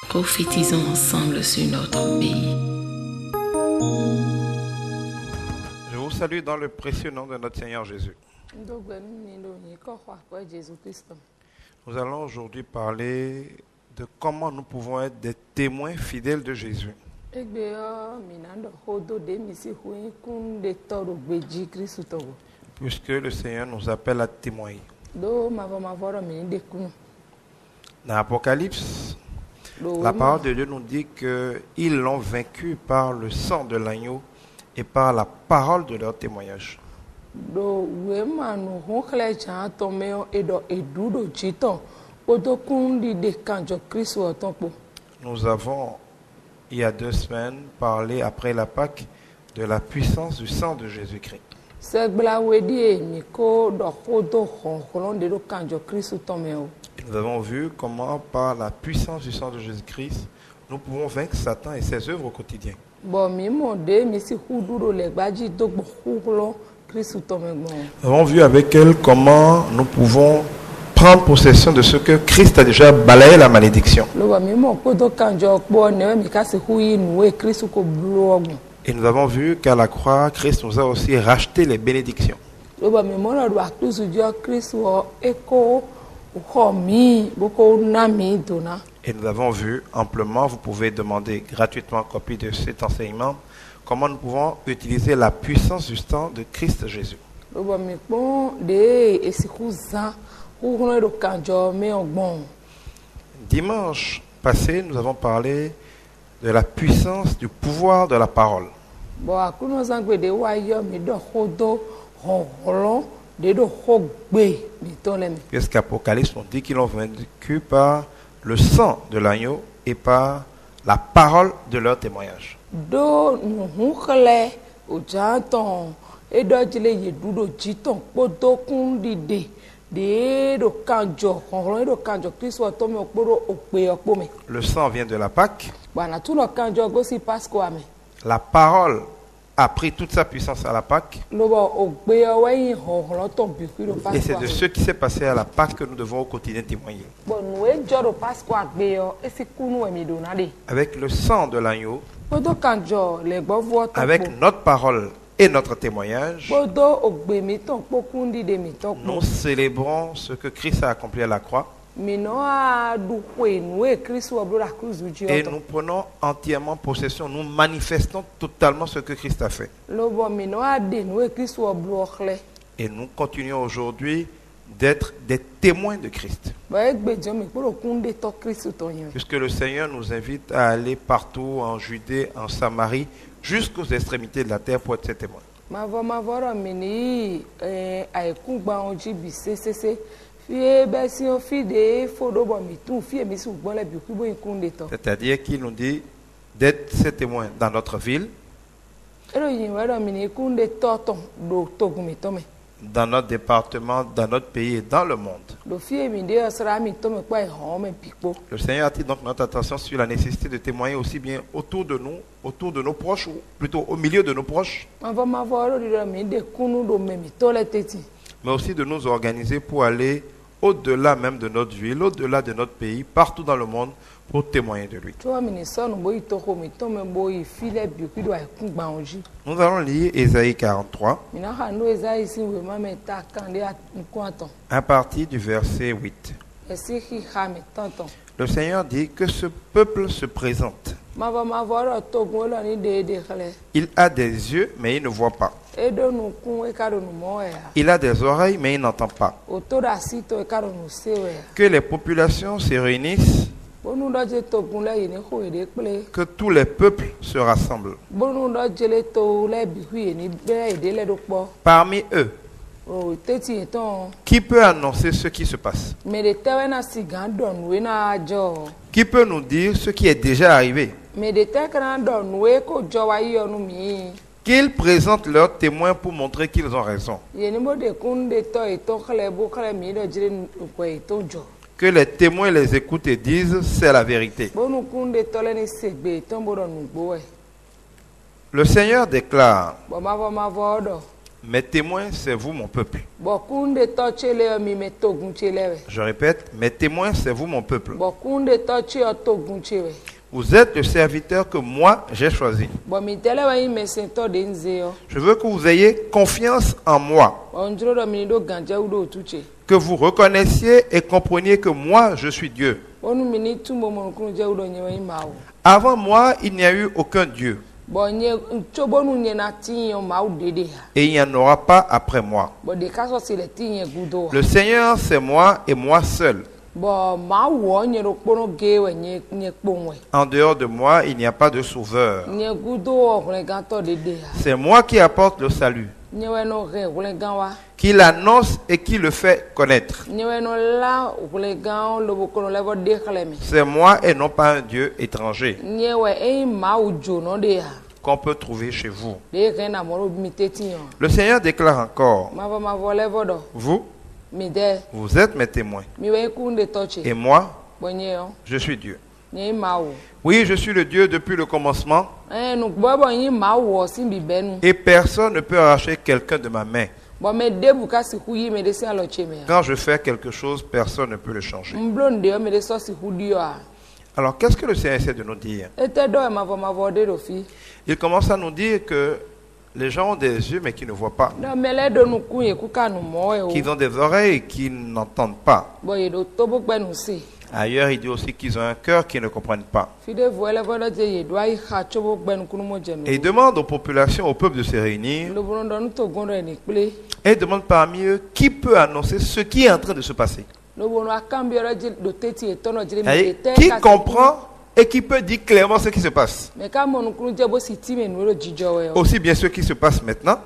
Prophétisons ensemble sur notre pays. Je vous salue dans le précieux nom de notre Seigneur Jésus. Nous allons aujourd'hui parler de comment nous pouvons être des témoins fidèles de Jésus. Puisque le Seigneur nous appelle à témoigner. Dans l'Apocalypse, la parole de Dieu nous dit qu'ils l'ont vaincu par le sang de l'agneau et par la parole de leur témoignage. Nous avons, il y a 2 semaines, parlé après la Pâque de la puissance du sang de Jésus-Christ. Nous avons vu comment par la puissance du sang de Jésus-Christ, nous pouvons vaincre Satan et ses œuvres au quotidien. Nous avons vu avec elle comment nous pouvons prendre possession de ce que Christ a déjà balayé la malédiction. Et nous avons vu qu'à la croix, Christ nous a aussi racheté les bénédictions. Et nous avons vu amplement, vous pouvez demander gratuitement copie de cet enseignement, comment nous pouvons utiliser la puissance du sang de Christ Jésus. Dimanche passé, nous avons parlé de la puissance du pouvoir de la parole. Qu'est-ce qu'Apocalypse nous dit qu'ils l'ont vaincu par le sang de l'agneau et par la parole de leur témoignage. Le sang vient de la Pâque. La parole a pris toute sa puissance à la Pâque. Et c'est de ce qui s'est passé à la Pâque que nous devons au quotidien témoigner. Avec le sang de l'agneau, avec notre parole et notre témoignage, nous célébrons ce que Christ a accompli à la croix. Et nous prenons entièrement possession, nous manifestons totalement ce que Christ a fait. Et nous continuons aujourd'hui d'être des témoins de Christ. Puisque le Seigneur nous invite à aller partout en Judée, en Samarie, jusqu'aux extrémités de la terre pour être ses témoins. C'est-à-dire qu'il nous dit d'être ses témoins dans notre ville, dans notre département, dans notre pays et dans le monde. Le Seigneur attire donc notre attention sur la nécessité de témoigner aussi bien autour de nous, autour de nos proches, ou plutôt au milieu de nos proches, mais aussi de nous organiser pour aller au-delà même de notre ville, au-delà de notre pays, partout dans le monde, pour témoigner de lui. Nous allons lire Ésaïe 43, à partir du verset 8. Le Seigneur dit que ce peuple se présente. Il a des yeux, mais il ne voit pas. Il a des oreilles, mais il n'entend pas. Que les populations se réunissent, que tous les peuples se rassemblent. Parmi eux, qui peut annoncer ce qui se passe? Qui peut nous dire ce qui est déjà arrivé? qu'ils présentent leurs témoins pour montrer qu'ils ont raison. Que les témoins les écoutent et disent c'est la vérité. Le Seigneur déclare, mes témoins, c'est vous mon peuple. Je répète, mes témoins, c'est vous mon peuple. Vous êtes le serviteur que moi j'ai choisi. Je veux que vous ayez confiance en moi. Que vous reconnaissiez et compreniez que moi je suis Dieu. Avant moi, il n'y a eu aucun Dieu. Et il n'y en aura pas après moi. Le Seigneur, c'est moi et moi seul. En dehors de moi, il n'y a pas de sauveur. C'est moi qui apporte le salut, qui l'annonce et qui le fait connaître. C'est moi et non pas un Dieu étranger qu'on peut trouver chez vous. Le Seigneur déclare encore, vous êtes mes témoins. Et moi, je suis Dieu. Oui, je suis le Dieu depuis le commencement. Et personne ne peut arracher quelqu'un de ma main. Quand je fais quelque chose, personne ne peut le changer. Alors, qu'est-ce que le Seigneur essaie de nous dire? Il commence à nous dire que les gens ont des yeux mais qui ne voient pas. Qu'ils ont des oreilles et qui n'entendent pas. Ailleurs, il dit aussi qu'ils ont un cœur qui ne comprennent pas. Et il demande aux populations, au peuple de se réunir. Et il demande parmi eux qui peut annoncer ce qui est en train de se passer. Qui comprend et qui peut dire clairement ce qui se passe. Aussi bien ce qui se passe maintenant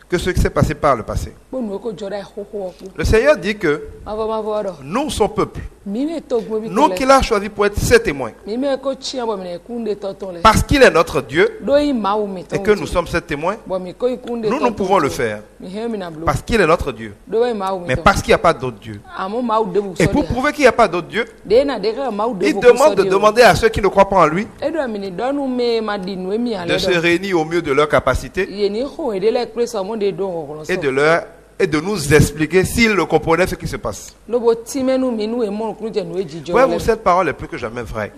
que ce qui s'est passé par le passé. Le Seigneur dit que nous, son peuple, nous qu'il a choisi pour être ses témoins, parce qu'il est notre Dieu et que nous sommes ses témoins, nous pouvons le faire. Parce qu'il est notre Dieu. Mais parce qu'il n'y a pas d'autre Dieu. Et pour prouver qu'il n'y a pas d'autre Dieu, il demande de demander à ceux qui ne croient pas en lui de se réunir au mieux de leur capacité et de nous expliquer s'ils le comprenaient ce qui se passe. Voyez-vous, cette parole est plus que jamais vraie.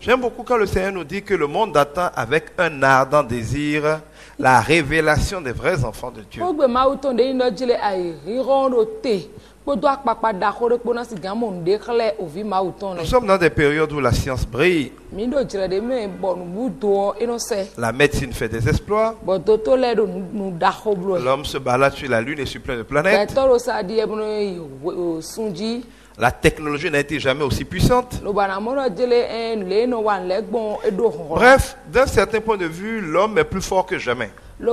J'aime beaucoup quand le Seigneur nous dit que le monde attend avec un ardent désir la révélation des vrais enfants de Dieu. Nous sommes dans des périodes où la science brille. La médecine fait des exploits. L'homme se balade sur la lune et sur plein de planètes. La technologie n'a été jamais aussi puissante. Bref, d'un certain point de vue, l'homme est plus fort que jamais. Il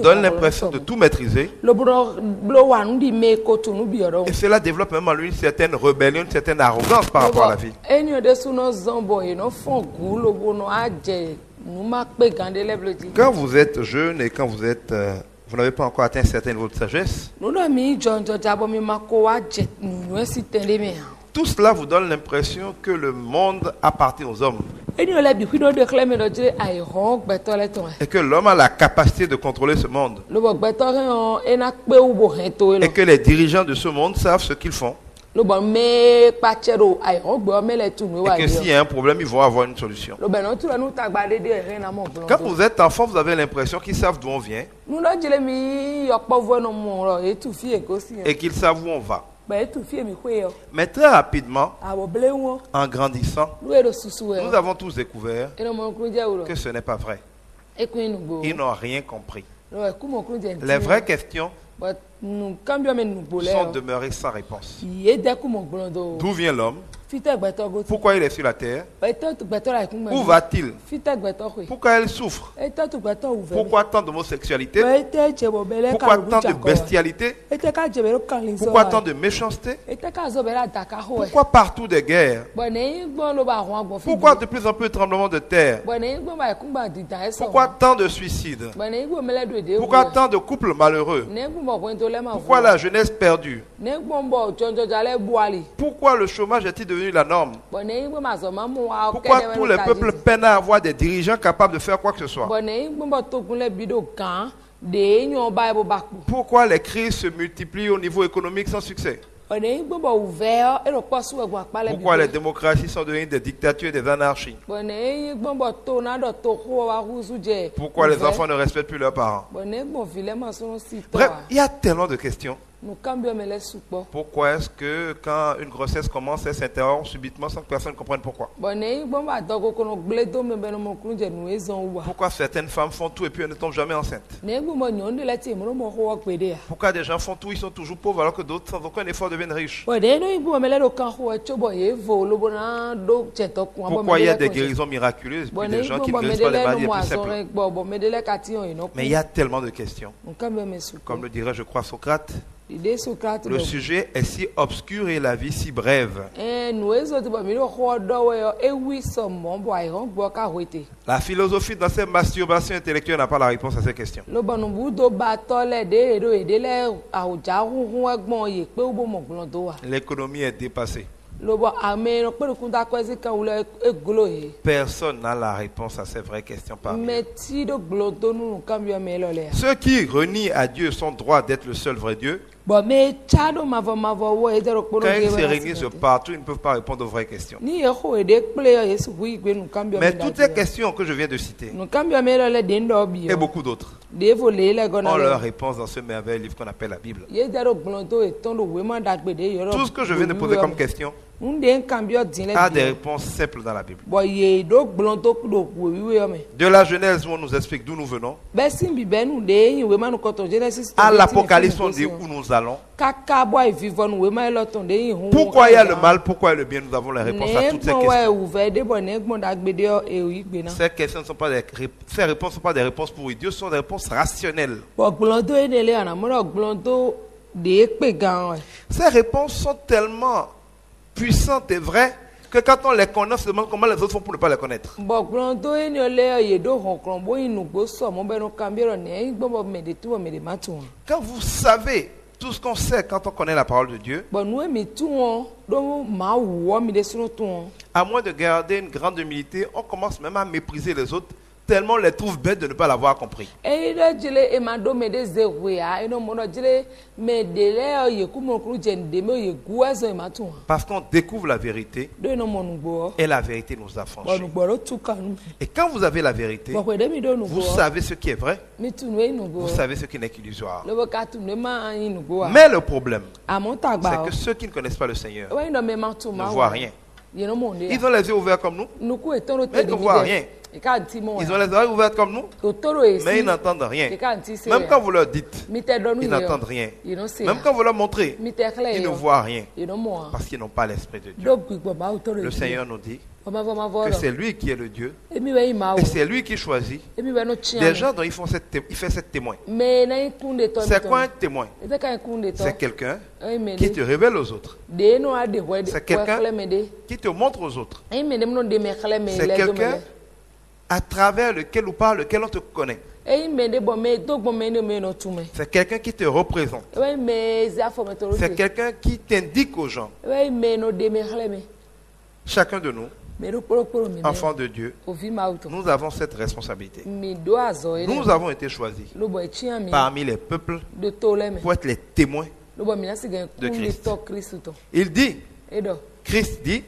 donne l'impression de tout maîtriser. Et cela développe même en lui une certaine rébellion, une certaine arrogance par rapport à la vie. Quand vous êtes jeune et quand vous n'avez pas encore atteint un certain niveau de sagesse, tout cela vous donne l'impression que le monde appartient aux hommes. Et que l'homme a la capacité de contrôler ce monde. Et que les dirigeants de ce monde savent ce qu'ils font. Et que s'il y a un problème, ils vont avoir une solution. Quand vous êtes enfant, vous avez l'impression qu'ils savent d'où on vient. Et qu'ils savent où on va. Mais très rapidement, en grandissant, nous avons tous découvert que ce n'est pas vrai. Ils n'ont rien compris. Les vraies questions sont demeurées sans réponse. D'où vient l'homme? Pourquoi il est sur la terre? Où va-t-il? Pourquoi il souffre? Pourquoi tant d'homosexualité? Pourquoi tant de bestialité? Pourquoi tant de méchanceté? Pourquoi partout des guerres? Pourquoi de plus en plus de tremblements de terre? Pourquoi tant de suicides? Pourquoi tant de couples malheureux? Pourquoi la jeunesse perdue? Pourquoi le chômage est-il devenu la norme? Pourquoi tous les peuples peinent à avoir des dirigeants capables de faire quoi que ce soit? Pourquoi les crises se multiplient au niveau économique sans succès? Pourquoi les démocraties sont devenues des dictatures et des anarchies? Pourquoi les enfants ne respectent plus leurs parents? Bref, il y a tellement de questions. Pourquoi est-ce que quand une grossesse commence, elle s'interrompt subitement sans que personne ne comprenne pourquoi? Pourquoi certaines femmes font tout et puis elles ne tombent jamais enceintes? Pourquoi des gens font tout, ils sont toujours pauvres alors que d'autres sans aucun effort deviennent riches? Pourquoi il y a des guérisons miraculeuses puis des gens qui ne guérissent pas les maladies plus simples? Mais il y a tellement de questions. Comme le dirait, je crois, Socrate. Le sujet est si obscur et la vie si brève. La philosophie dans ses masturbations intellectuelles n'a pas la réponse à ces questions. L'économie est dépassée. Personne n'a la réponse à ces vraies questions parmi eux. Ceux qui renient à Dieu sont droits d'être le seul vrai Dieu. Quand ils se réunissent partout, ils ne peuvent pas répondre aux vraies questions. Mais toutes ces questions que je viens de citer, et beaucoup d'autres, ont leur réponse dans ce merveilleux livre qu'on appelle la Bible. Tout ce que je viens de poser comme question a des réponses simples dans la Bible. De la Genèse où on nous explique d'où nous venons, à l'Apocalypse on dit où nous allons. Pourquoi il y a le mal, pourquoi il y a le bien, nous avons la réponse à toutes ces questions. Ces questions ne sont pas ces réponses ne sont pas des réponses pour Dieu, ce sont des réponses rationnelles. Ces réponses sont tellement puissantes et vraies que quand on les connaît, on se demande comment les autres font pour ne pas les connaître. Quand vous savez tout ce qu'on sait quand on connaît la parole de Dieu, à moins de garder une grande humilité, on commence même à mépriser les autres, tellement on les trouve bêtes de ne pas l'avoir compris. Parce qu'on découvre la vérité et la vérité nous affranchit. Et quand vous avez la vérité, vous savez ce qui est vrai, vous savez ce qui n'est qu'illusoire. Mais le problème, c'est que ceux qui ne connaissent pas le Seigneur ne voient rien. Ils ont les yeux ouverts comme nous, mais ils ne voient rien. Ils ont les oreilles ouvertes comme nous, mais ils n'entendent rien. Même quand vous leur dites, ils n'entendent rien. Même quand vous leur montrez, ils ne voient rien. Parce qu'ils n'ont pas l'Esprit de Dieu. Le Seigneur nous dit que c'est lui qui est le Dieu et c'est lui qui choisit des gens dont il fait cette témoin. C'est quoi un témoin? C'est quelqu'un qui te révèle aux autres. C'est quelqu'un qui te montre aux autres. C'est quelqu'un à travers lequel ou par lequel on te connaît. C'est quelqu'un qui te représente. C'est quelqu'un qui t'indique aux gens. Chacun de nous, enfants de Dieu, nous avons cette responsabilité. Nous avons été choisis parmi les peuples pour être les témoins de Christ. Il dit, Christ dit,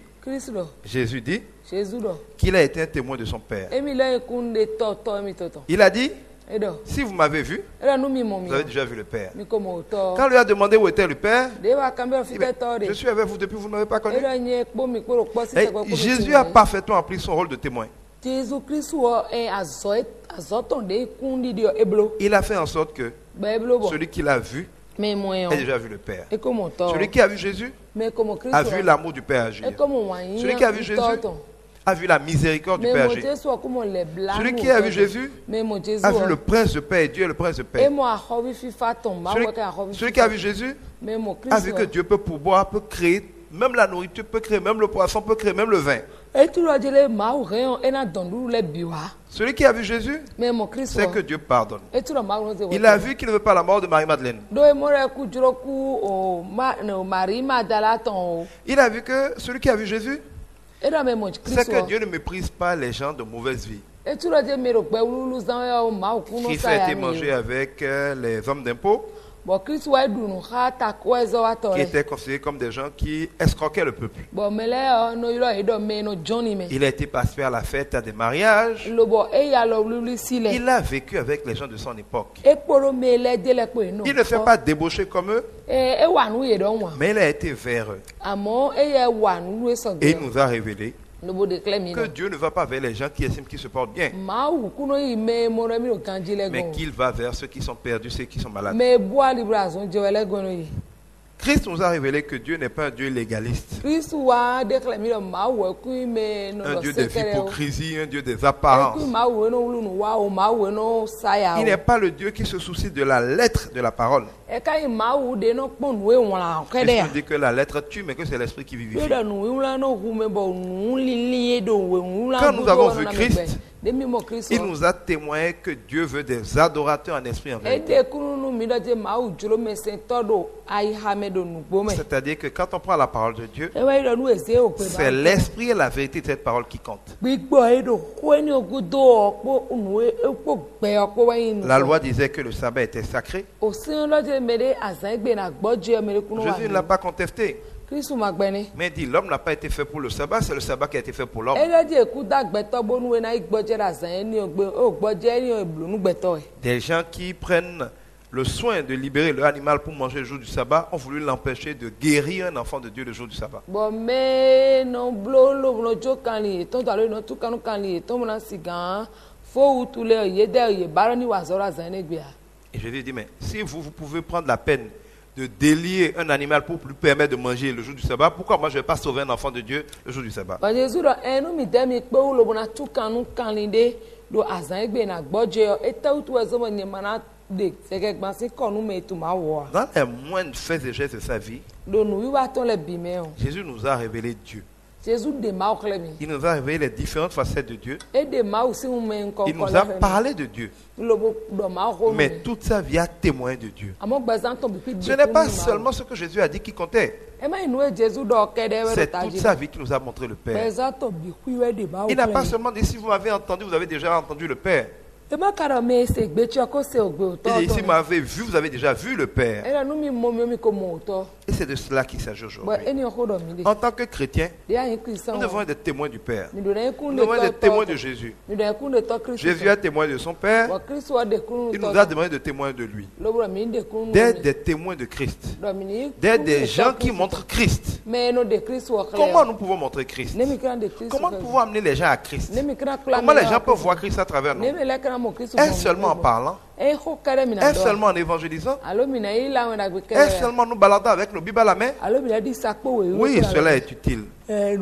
Jésus dit qu'il a été un témoin de son Père. Il a dit, si vous m'avez vu, vous avez déjà vu le Père. Quand on lui a demandé où était le Père, il dit, je suis avec vous depuis, vous ne m'avez pas connu. Et Jésus a parfaitement rempli son rôle de témoin. Il a fait en sorte que celui qui l'a vu a déjà vu le Père. Celui qui a vu Jésus a vu l'amour du Père agir. Celui qui a vu Jésus a vu la miséricorde du Père agir. Celui qui a vu Jésus a vu le prince de paix et Dieu est le prince de paix. Celui qui a vu Jésus a vu que Dieu peut pourboire, peut créer, même la nourriture peut créer, même le poisson peut créer, même le vin. Celui qui a vu Jésus sait que Dieu pardonne. Il a vu qu'il ne veut pas la mort de Marie-Madeleine. Il a vu que celui qui a vu Jésus sait que Dieu ne méprise pas les gens de mauvaise vie. Christ a été mangé avec les hommes d'impôts, qui étaient considérés comme des gens qui escroquaient le peuple. Il a été participé à la fête, à des mariages. Il a vécu avec les gens de son époque. Il ne s'est pas débauché comme eux, mais il a été vers eux. Et il nous a révélé que Dieu ne va pas vers les gens qui estiment qu'ils se portent bien, mais qu'il va vers ceux qui sont perdus, ceux qui sont malades. Christ nous a révélé que Dieu n'est pas un Dieu légaliste, un Dieu des hypocrisies, un Dieu des apparences. Il n'est pas le Dieu qui se soucie de la lettre de la parole. Christ nous dit que la lettre tue, mais que c'est l'esprit qui vivifie. Quand nous avons vu Christ, il nous a témoigné que Dieu veut des adorateurs en esprit et en vérité. C'est-à-dire que quand on prend la parole de Dieu, c'est l'esprit et la vérité de cette parole qui comptent. La loi disait que le sabbat était sacré. Jésus ne l'a pas contesté. Mais il dit, l'homme n'a pas été fait pour le sabbat, c'est le sabbat qui a été fait pour l'homme. Des gens qui prennent le soin de libérer leur animal pour manger le jour du sabbat ont voulu l'empêcher de guérir un enfant de Dieu le jour du sabbat. Et je lui ai dit, mais si vous pouvez prendre la peine de délier un animal pour lui permettre de manger le jour du sabbat, pourquoi moi je ne vais pas sauver un enfant de Dieu le jour du sabbat? Dans les moindres faits et gestes de sa vie, Jésus nous a révélé Dieu. Il nous a révélé les différentes facettes de Dieu. Il nous a parlé de Dieu. Mais toute sa vie a témoigné de Dieu. Ce n'est pas seulement ce que Jésus a dit qui comptait. C'est toute sa vie qui nous a montré le Père. Il n'a pas seulement dit si vous m'avez entendu, vous avez déjà entendu le Père. Il dit, si vous m'avez vu, vous avez déjà vu le Père. Et c'est de cela qu'il s'agit aujourd'hui. En tant que chrétien, nous devons être des témoins du Père. Nous devons être des témoins de Jésus. Jésus a témoigné de son Père. Il nous a demandé de témoigner de lui. D'être des témoins de Christ. D'être des gens qui montrent Christ. Comment nous pouvons montrer Christ? Comment nous pouvons amener les gens à Christ? Comment les gens peuvent voir Christ à travers nous? Est-ce seulement en parlant? Est-ce seulement en évangélisant? Est-ce seulement en nous baladant avec nos Bibles à la main? Oui, cela est utile. Mais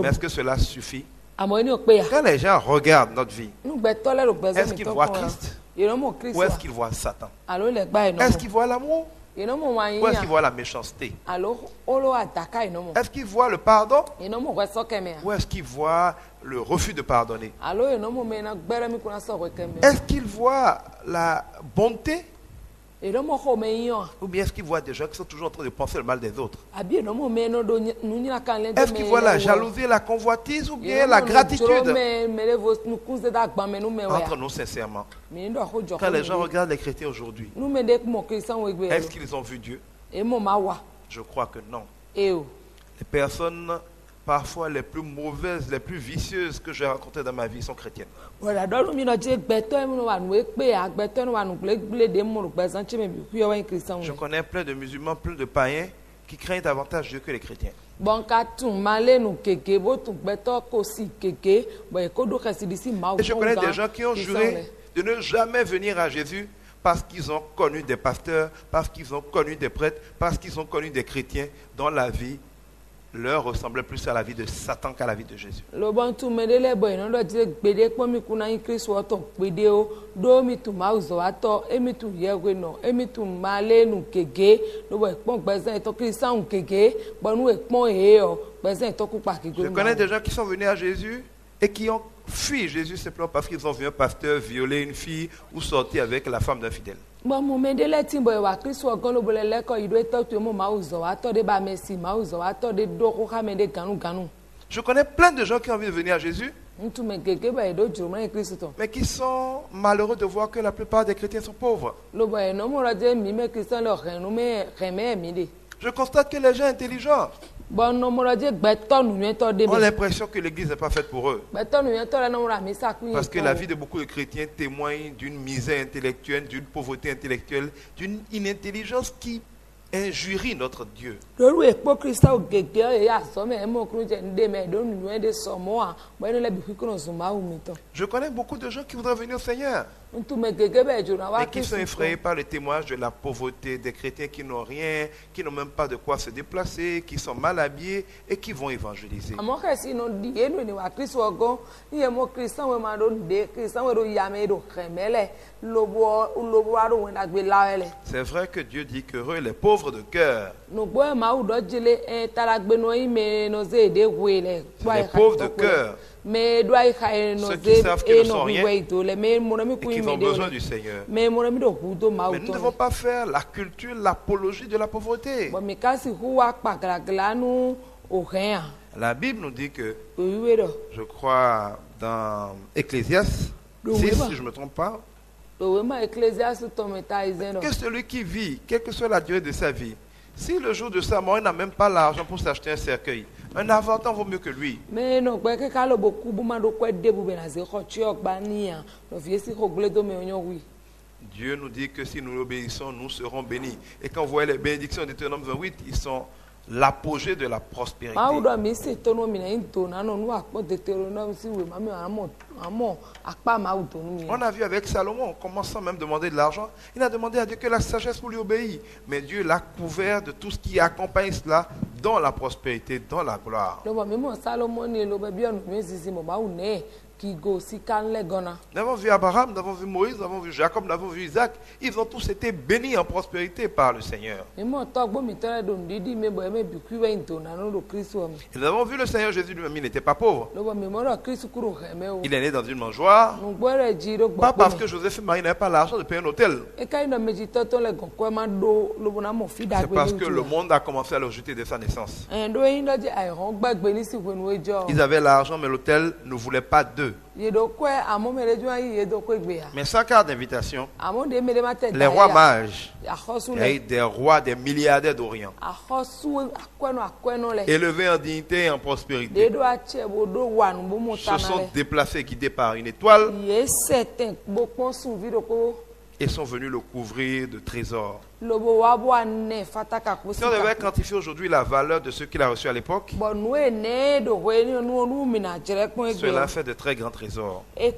est-ce que cela suffit? Quand les gens regardent notre vie, est-ce qu'ils voient Christ? Ou est-ce qu'ils voient Satan? Est-ce qu'ils voient l'amour? Ou est-ce qu'ils voient la méchanceté? Est-ce qu'ils voient le pardon? Ou est-ce qu'ils voient le refus de pardonner? Est-ce qu'ils voient la bonté? Ou bien est-ce qu'ils voient des gens qui sont toujours en train de penser le mal des autres? Est-ce qu'ils voient la jalousie, la convoitise ou bien la gratitude? Entre nous sincèrement. Quand les gens regardent les chrétiens aujourd'hui, est-ce qu'ils ont vu Dieu? Je crois que non. Les personnes parfois les plus mauvaises, les plus vicieuses que j'ai rencontrées dans ma vie sont chrétiennes. Je connais plein de musulmans, plein de païens qui craignent davantage Dieu que les chrétiens. Et je connais des gens qui ont juré de ne jamais venir à Jésus parce qu'ils ont connu des pasteurs, parce qu'ils ont connu des prêtres, parce qu'ils ont connu des chrétiens dont la vie leur ressemblait plus à la vie de Satan qu'à la vie de Jésus. Je connais des gens qui sont venus à Jésus et qui ont fui Jésus simplement parce qu'ils ont vu un pasteur violer une fille ou sortir avec la femme d'un fidèle. Je connais plein de gens qui ont envie de venir à Jésus, mais qui sont malheureux de voir que la plupart des chrétiens sont pauvres. Je constate que les gens intelligents ont l'impression que l'église n'est pas faite pour eux. Parce que la vie de beaucoup de chrétiens témoigne d'une misère intellectuelle, d'une pauvreté intellectuelle, d'une inintelligence qui injurie notre Dieu. Je connais beaucoup de gens qui voudraient venir au Seigneur, mais qui sont effrayés par le témoignage de la pauvreté des chrétiens qui n'ont rien, qui n'ont même pas de quoi se déplacer, qui sont mal habillés et qui vont évangéliser. C'est vrai que Dieu dit qu'heureux les pauvres de cœur. Les pauvres de cœur. Ceux qui savent qu'ils ne sont rien et qui ont besoin du Seigneur. Mais nous ne devons pas faire la culture, l'apologie de la pauvreté. La Bible nous dit que, je crois dans Ecclésiaste 6, si je ne me trompe pas, que celui qui vit, quelle que soit la durée de sa vie, si le jour de sa mort, il n'a même pas l'argent pour s'acheter un cercueil, un avorton vaut mieux que lui. Dieu nous dit que si nous l'obéissons, nous serons bénis. Et quand vous voyez les bénédictions de Deutéronome 28, ils sont l'apogée de la prospérité. On a vu avec Salomon, en commençant même à demander de l'argent, il a demandé à Dieu que la sagesse pour lui obéir. Mais Dieu l'a couvert de tout ce qui accompagne cela, dans la prospérité, dans la gloire. Nous avons vu Abraham, nous avons vu Moïse, nous avons vu Jacob, nous avons vu Isaac. Ils ont tous été bénis en prospérité par le Seigneur. Et nous avons vu le Seigneur Jésus lui-même, il n'était pas pauvre. Il est né dans une mangeoire. Pas parce que Joseph et Marie n'avaient pas l'argent de payer un hôtel. C'est parce que le monde a commencé à leur jeter dès sa naissance. Ils avaient l'argent, mais l'hôtel ne voulait pas d'eux. Mais sans carte d'invitation, les rois mages, des rois, des milliardaires d'Orient, élevés en dignité et en prospérité, se sont déplacés, guidés par une étoile, et sont venus le couvrir de trésors. Si on devait quantifier aujourd'hui la valeur de ce qu'il a reçu à l'époque, cela fait de très grands trésors. Il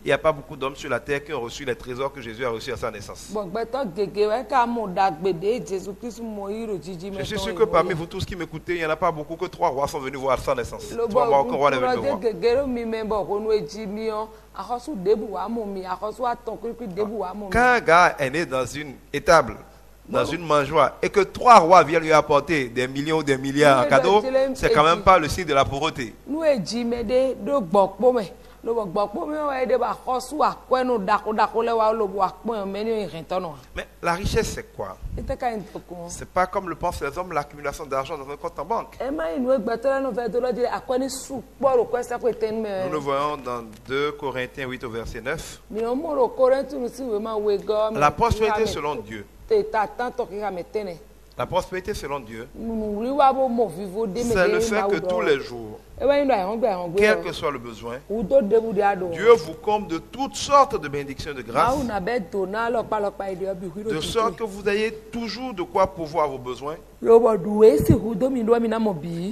n'y a pas beaucoup d'hommes sur la terre qui ont reçu les trésors que Jésus a reçus à sa naissance. Je suis sûr que parmi vous tous qui m'écoutez, il n'y en a pas beaucoup que 3 rois sont venus voir à sa naissance. 3 Marocains rois sont venus me voir. Quand un gars est né dans une étable, dans une mangeoire, et que 3 rois viennent lui apporter des millions ou des milliards en cadeau, c'est quand même pas le signe de la pauvreté. Mais la richesse, c'est quoi? C'est pas comme le pensent les hommes, l'accumulation d'argent dans un compte en banque. Nous le voyons dans 2 Corinthiens 8 au verset 9. La prospérité selon Dieu. La prospérité selon Dieu, c'est le fait que tous les jours, quel que soit le besoin, Dieu vous comble de toutes sortes de bénédictions de grâce, de sorte que vous ayez toujours de quoi pourvoir vos besoins,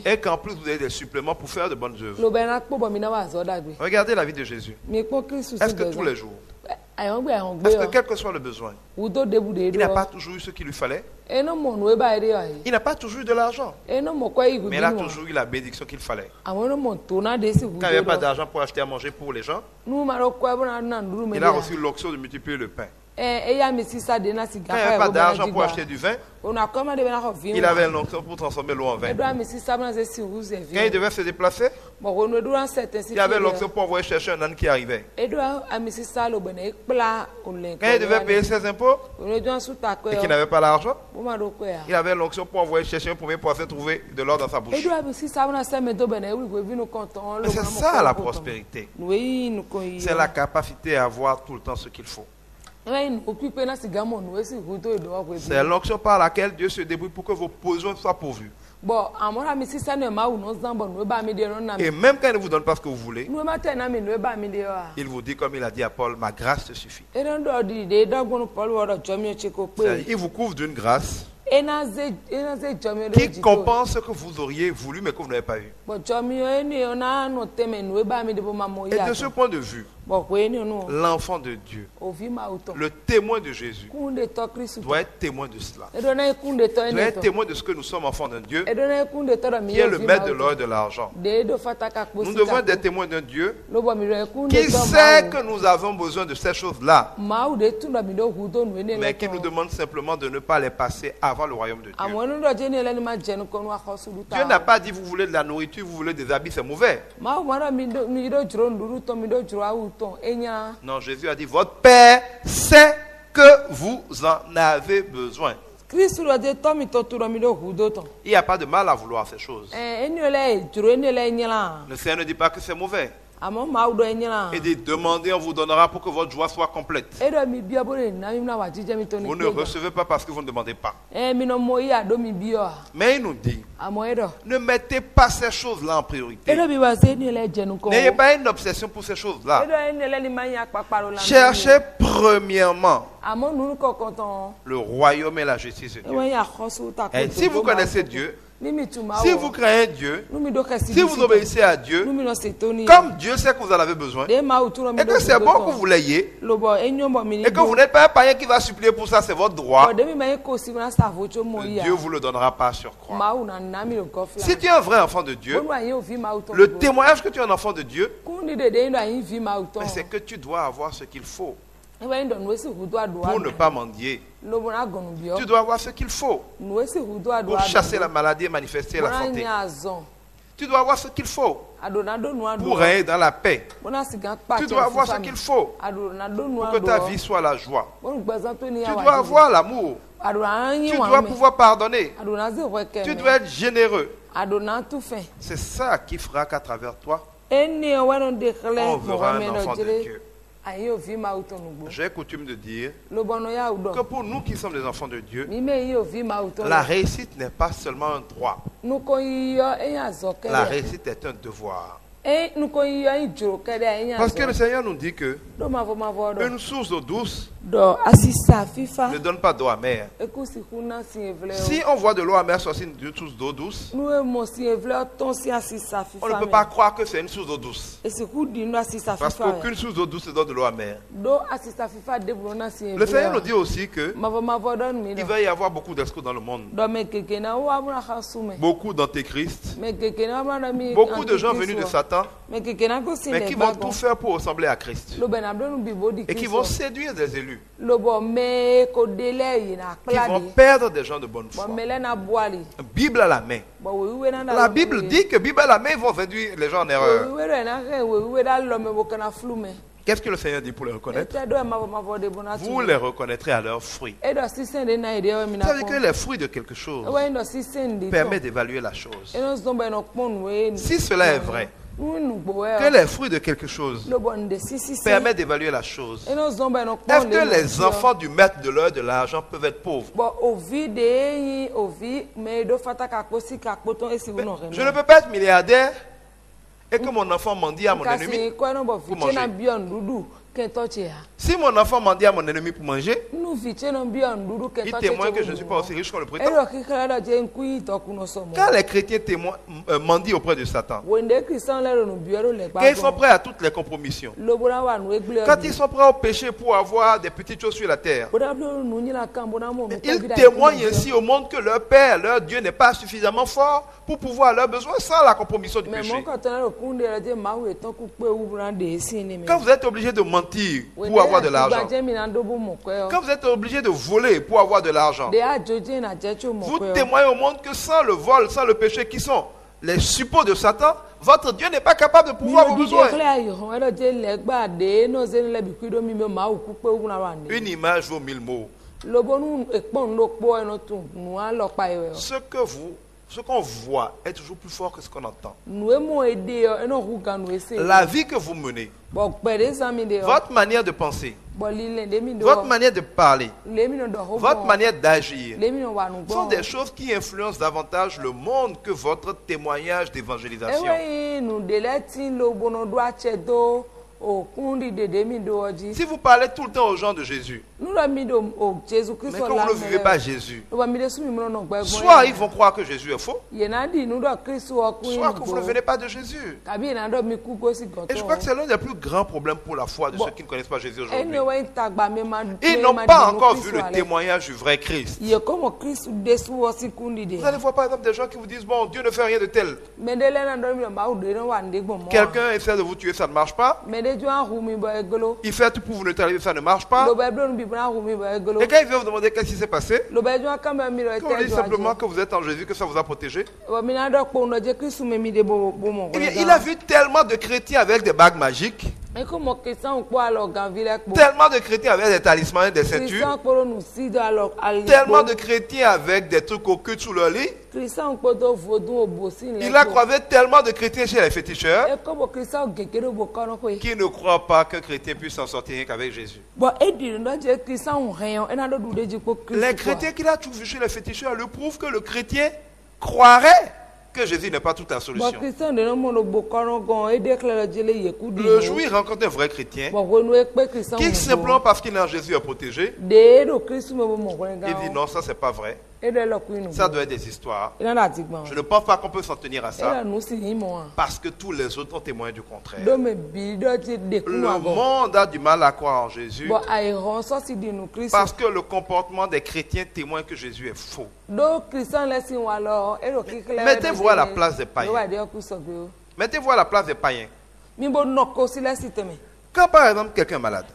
et qu'en plus vous ayez des suppléments pour faire de bonnes œuvres. Regardez la vie de Jésus. Est-ce que tous les jours, Parce que quel que soit le besoin, il n'a pas toujours eu ce qu'il lui fallait. Il n'a pas toujours eu de l'argent. Mais il a toujours eu la bénédiction qu'il fallait. Quand il n'y avait pas d'argent pour acheter à manger pour les gens, il a reçu l'onction de multiplier le pain. Quand il n'y avait pas d'argent pour acheter du vin, il avait l'onction pour transformer l'eau en vin. Quand il devait se déplacer, il avait l'onction pour envoyer chercher un âne qui arrivait. Quand il devait payer ses impôts et qu'il n'avait pas l'argent, il avait l'onction pour envoyer chercher un premier poisson trouvé de l'or dans sa bouche. Mais c'est ça la prospérité. C'est la capacité à avoir tout le temps ce qu'il faut. C'est l'onction par laquelle Dieu se débrouille pour que vos besoins soient pourvus. Et même quand il ne vous donne pas ce que vous voulez, il vous dit comme il a dit à Paul, ma grâce te suffit. Il vous couvre d'une grâce qui compense ce que vous auriez voulu mais que vous n'avez pas eu. Et de ce point de vue, l'enfant de Dieu, le témoin de Jésus, doit être témoin de cela. Doit être témoin de ce que nous sommes enfants d'un Dieu qui est le maître de l'or et de l'argent. Nous devons être des témoins d'un Dieu qui sait que nous avons besoin de ces choses-là, mais qui nous demande simplement de ne pas les passer avant le royaume de Dieu. Dieu n'a pas dit vous voulez de la nourriture, vous voulez des habits, c'est mauvais. Non, Jésus a dit votre Père sait que vous en avez besoin. Il n'y a pas de mal à vouloir ces choses. Le Seigneur ne dit pas que c'est mauvais. Et de demander, on vous donnera pour que votre joie soit complète. Vous ne recevez pas parce que vous ne demandez pas. Mais il nous dit, ne mettez pas ces choses-là en priorité. N'ayez pas une obsession pour ces choses-là. Cherchez premièrement le royaume et la justice de Dieu. Et si vous connaissez Dieu, si vous craignez Dieu, si vous obéissez à Dieu, comme Dieu sait que vous en avez besoin, et que c'est bon que vous l'ayez, et que vous n'êtes pas un païen qui va supplier pour ça, c'est votre droit, Dieu vous le donnera pas sur croix. Si tu es un vrai enfant de Dieu, le témoignage que tu es un enfant de Dieu, c'est que tu dois avoir ce qu'il faut pour ne pas mendier. Tu dois avoir ce qu'il faut pour chasser la maladie et manifester la santé. Tu dois avoir ce qu'il faut pour régner dans la paix. Tu dois avoir ce qu'il faut pour que ta vie soit la joie. Tu dois avoir l'amour. Tu dois pouvoir pardonner. Tu dois être généreux. C'est ça qui fera qu'à travers toi, on verra un enfant de Dieu. J'ai coutume de dire que pour nous qui sommes des enfants de Dieu, la réussite n'est pas seulement un droit. La réussite est un devoir. Parce que le Seigneur nous dit que une source d'eau douce ne donne pas d'eau amère. Si on voit de l'eau amère sortir d'une source d'eau douce, on ne peut pas croire que c'est une source d'eau douce. Parce qu'aucune source d'eau douce ne donne de l'eau amère. Le Seigneur nous dit aussi que il va y avoir beaucoup d'escrocs dans le monde. Beaucoup d'antéchrists. Beaucoup de gens venus de Satan, mais qui vont tout faire pour ressembler à Christ. Et qui vont séduire des élus. Qui vont perdre des gens de bonne foi. Bible à la main. La Bible dit que Bible à la main, ils vont réduire les gens en erreur. Qu'est-ce que le Seigneur dit pour les reconnaître? Vous les reconnaîtrez à leurs fruits. Ça veut dire que les fruits de quelque chose permettent d'évaluer la chose. Si cela est vrai, que les fruits de quelque chose permettent d'évaluer la chose, est-ce que les enfants du maître de l'heure de l'argent peuvent être pauvres? Je ne peux pas être milliardaire et que mon enfant mendie à mon ennemi pour manger. Si mon enfant mendie à mon ennemi pour manger, il témoigne que je ne suis pas aussi riche qu'on le prétend. Quand les chrétiens mendient auprès de Satan, quand ils sont prêts à toutes les compromissions, quand ils sont prêts au péché pour avoir des petites choses sur la terre, ils témoignent ainsi au monde que leur Père, leur Dieu n'est pas suffisamment fort pour pouvoir leurs besoins sans la compromission du péché. Quand vous êtes obligé de mentir pour avoir de l'argent, quand vous êtes obligé de voler pour avoir de l'argent, vous témoignez au monde que sans le vol, sans le péché qui sont les suppôts de Satan, votre Dieu n'est pas capable de pouvoir vos besoins. Une image vaut 1000 mots. Ce qu'on voit est toujours plus fort que ce qu'on entend. La vie que vous menez, votre manière de penser, votre manière de parler, votre manière d'agir, sont des choses qui influencent davantage le monde que votre témoignage d'évangélisation. Si vous parlez tout le temps aux gens de Jésus, mais quand vous ne vivez pas Jésus, soit ils vont croire que Jésus est faux, soit que vous ne venez pas de Jésus. Et je crois que c'est l'un des plus grands problèmes pour la foi de ceux qui ne connaissent pas Jésus aujourd'hui. Ils n'ont pas encore vu le témoignage du vrai Christ. Vous allez voir par exemple des gens qui vous disent, bon, Dieu ne fait rien de tel. Quelqu'un essaie de vous tuer, ça ne marche pas. Il fait tout pour vous neutraliser, ça ne marche pas. Et quand il vient vous demander qu'est-ce qui s'est passé, vous dites simplement que vous êtes en Jésus, que ça vous a protégé. Il a vu tellement de chrétiens avec des bagues magiques, tellement de chrétiens avec des talismans et des ceintures, tellement de chrétiens avec des trucs occultes sous leur lit. Il a croisé tellement de chrétiens chez les féticheurs qui ne croient pas qu'un chrétien puisse s'en sortir qu'avec Jésus. Les chrétiens qu'il a trouvés chez les féticheurs lui prouvent que le chrétien croirait que Jésus n'est pas toute la solution. Le jour où il rencontre un vrai chrétien, qui simplement parce qu'il est en Jésus est protégé, il dit non, ça c'est pas vrai. Ça doit être des histoires. Je ne pense pas qu'on peut s'en tenir à ça. Parce que tous les autres ont témoigné du contraire. Le monde a du mal à croire en Jésus. Parce que le comportement des chrétiens témoigne que Jésus est faux. Mettez-vous à la place des païens. Mettez-vous à la place des païens. Quand par exemple quelqu'un est malade,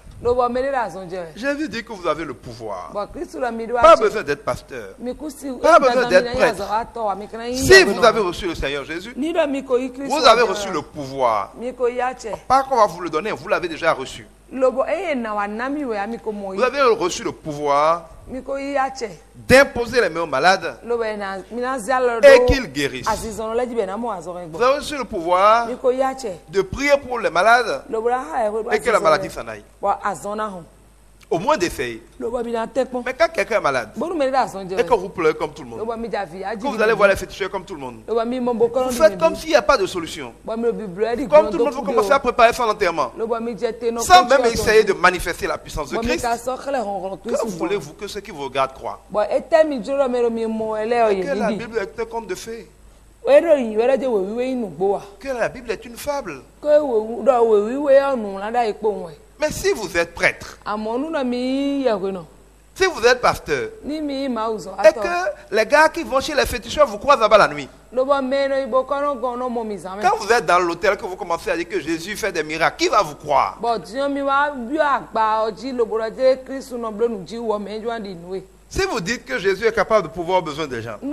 Jésus dit que vous avez le pouvoir. Pas besoin d'être pasteur. Pas besoin d'être prêtre. Si vous avez reçu le Seigneur Jésus, vous avez reçu le pouvoir. Pas qu'on va vous le donner, vous l'avez déjà reçu. Vous avez reçu le pouvoir d'imposer les mains aux malades et qu'ils guérissent. Vous avez reçu le pouvoir de prier pour les malades et que la maladie s'en aille. Au moins d'essayer. Mais quand quelqu'un est malade et que vous pleurez comme tout le monde, que vous allez voir les féticheurs comme tout le monde, vous faites comme s'il n'y a pas de solution. Comme tout le monde, vous commencez à préparer son enterrement sans même essayer de manifester la puissance de Christ. Que voulez-vous que ceux qui vous regardent croient? Et que la Bible est un conte de fées. Que la Bible est une fable. Mais si vous êtes prêtre, si vous êtes pasteur, et que les gars qui vont chez les féticheurs vous croisent là-bas la nuit, quand vous êtes dans l'hôtel, que vous commencez à dire que Jésus fait des miracles, qui va vous croire? Si vous dites que Jésus est capable de pouvoir besoin des gens, et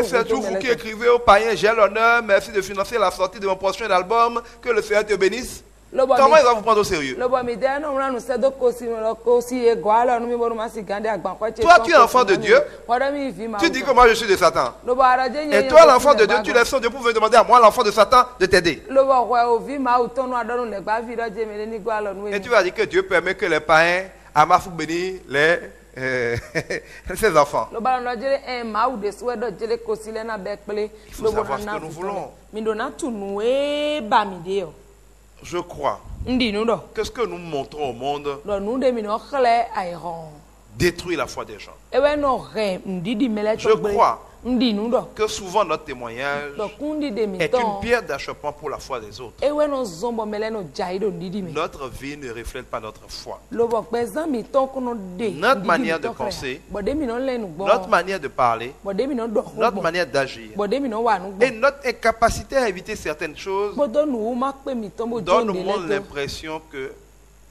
c'est tout vous qui écrivez aux païens, j'ai l'honneur, merci de financer la sortie de mon prochain album, que le Seigneur te bénisse. Comment il va vous prendre au sérieux? Toi, tu es enfant de Dieu. Tu dis que moi je suis de Satan. Et toi, l'enfant de Dieu, tu laisses Dieu pour venir demander à moi, l'enfant de Satan, de t'aider. Et tu vas dire que Dieu permet que les païens amassent pour bénir ses enfants. Il faut savoir ce que nous voulons. Je crois que ce que nous montrons au monde détruit la foi des gens. Je crois que souvent notre témoignage est une pierre d'achoppement pour la foi des autres. Notre vie ne reflète pas notre foi. Notre manière de penser, notre manière de parler, notre manière d'agir et notre incapacité à éviter certaines choses donnent au monde l'impression que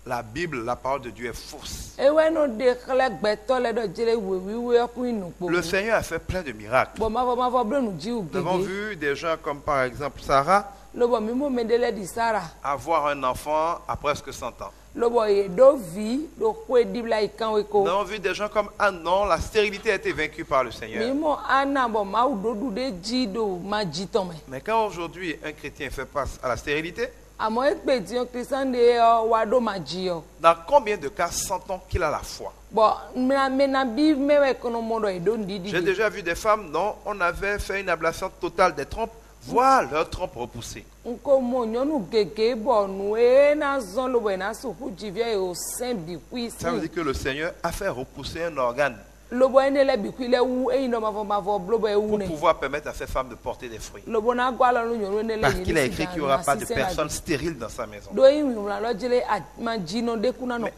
la Bible, la parole de Dieu est fausse. Le Seigneur a fait plein de miracles. Nous avons vu des gens comme par exemple Sarah avoir un enfant à presque 100 ans. Nous avons vu des gens comme Anne, non, la stérilité a été vaincue par le Seigneur. Mais quand aujourd'hui un chrétien fait face à la stérilité, dans combien de cas sent-on qu'il a la foi? J'ai déjà vu des femmes dont on avait fait une ablation totale des trompes, voir leurs trompes repousser. Ça veut dire que le Seigneur a fait repousser un organe pour pouvoir permettre à ces femmes de porter des fruits. Parce qu'il a écrit qu'il n'y aura pas de personnes stériles dans sa maison. Mais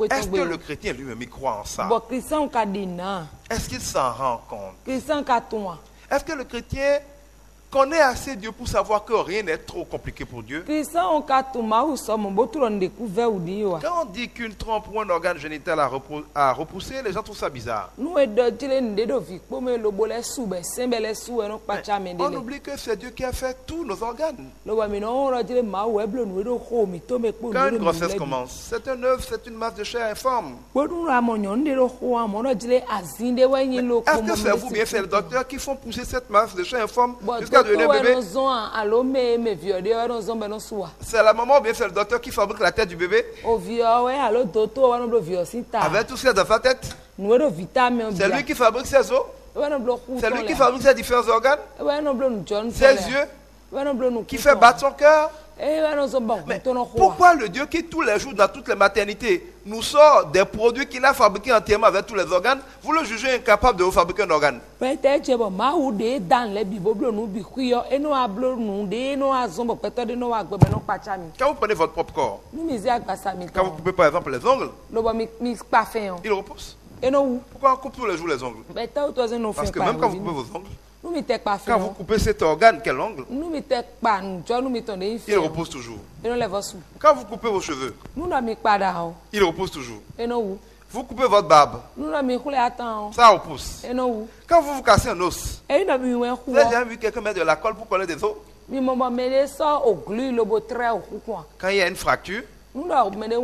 est-ce que le chrétien lui-même y croit en ça? Est-ce qu'il s'en rend compte? Est-ce que le chrétien connaît assez Dieu pour savoir que rien n'est trop compliqué pour Dieu? Quand on dit qu'une trompe ou un organe génital a repoussé, les gens trouvent ça bizarre. On oublie que c'est Dieu qui a fait tous nos organes. Quand une grossesse commence, c'est un œuf, c'est une masse de chair informe. Est-ce que c'est vous, bien c'est le docteur, qui font pousser cette masse de chair informe jusqu'à devenir bébé? C'est la maman ou bien c'est le docteur qui fabrique la tête du bébé? Avec tout ce qu'il y a dans sa tête? C'est lui qui fabrique ses os? C'est lui qui fabrique ses différents organes? Ses yeux? Qui fait battre son cœur? Mais pourquoi le Dieu qui tous les jours dans toutes les maternités nous sort des produits qu'il a fabriqués entièrement avec tous les organes, vous le jugez incapable de vous fabriquer un organe? Quand vous prenez votre propre corps, quand vous coupez par exemple les ongles, il repousse. Pourquoi on coupe tous les jours les ongles? Parce que même quand vous coupez vos ongles, quand vous coupez cet organe, quel ongle? Il repousse toujours. Quand vous coupez vos cheveux, il repousse toujours. Vous coupez votre barbe, ça repousse. Quand vous vous cassez un os, vous avez déjà vu quelqu'un mettre de la colle pour coller des os? Quand il y a une fracture,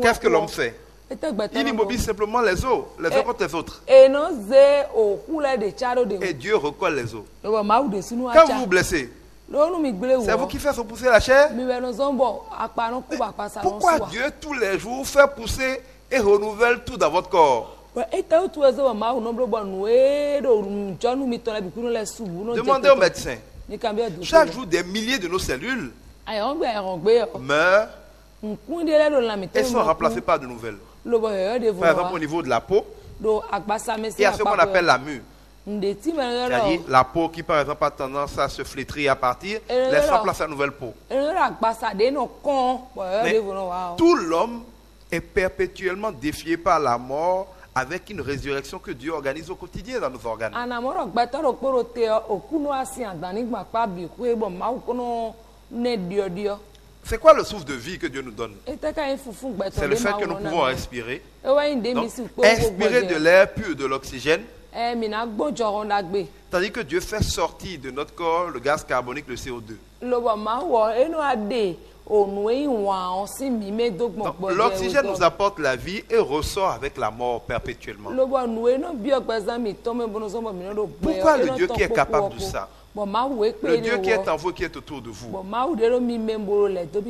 qu'est-ce que l'homme fait? Il immobilise simplement les os contre les autres. Et Dieu recolle les os. Quand vous vous blessez, c'est vous qui faites repousser la chair. Pourquoi Dieu tous les jours fait pousser et renouvelle tout dans votre corps? Demandez au médecin. Chaque jour, des milliers de nos cellules meurent et sont remplacées par de nouvelles. Par exemple, au niveau de la peau, il y a ce qu'on appelle la mue. C'est-à-dire la peau qui, par exemple, a tendance à se flétrir, à partir, laisse place à une nouvelle peau. Mais tout l'homme est perpétuellement défié par la mort avec une résurrection que Dieu organise au quotidien dans nos organes. C'est quoi le souffle de vie que Dieu nous donne? C'est le fait que nous pouvons respirer. Donc, inspirer de l'air pur, de l'oxygène. Tandis que Dieu fait sortir de notre corps le gaz carbonique, le CO2. L'oxygène nous apporte la vie et ressort avec la mort perpétuellement. Pourquoi le Dieu qui est capable de ça? Le Dieu qui est en vous, qui est autour de vous.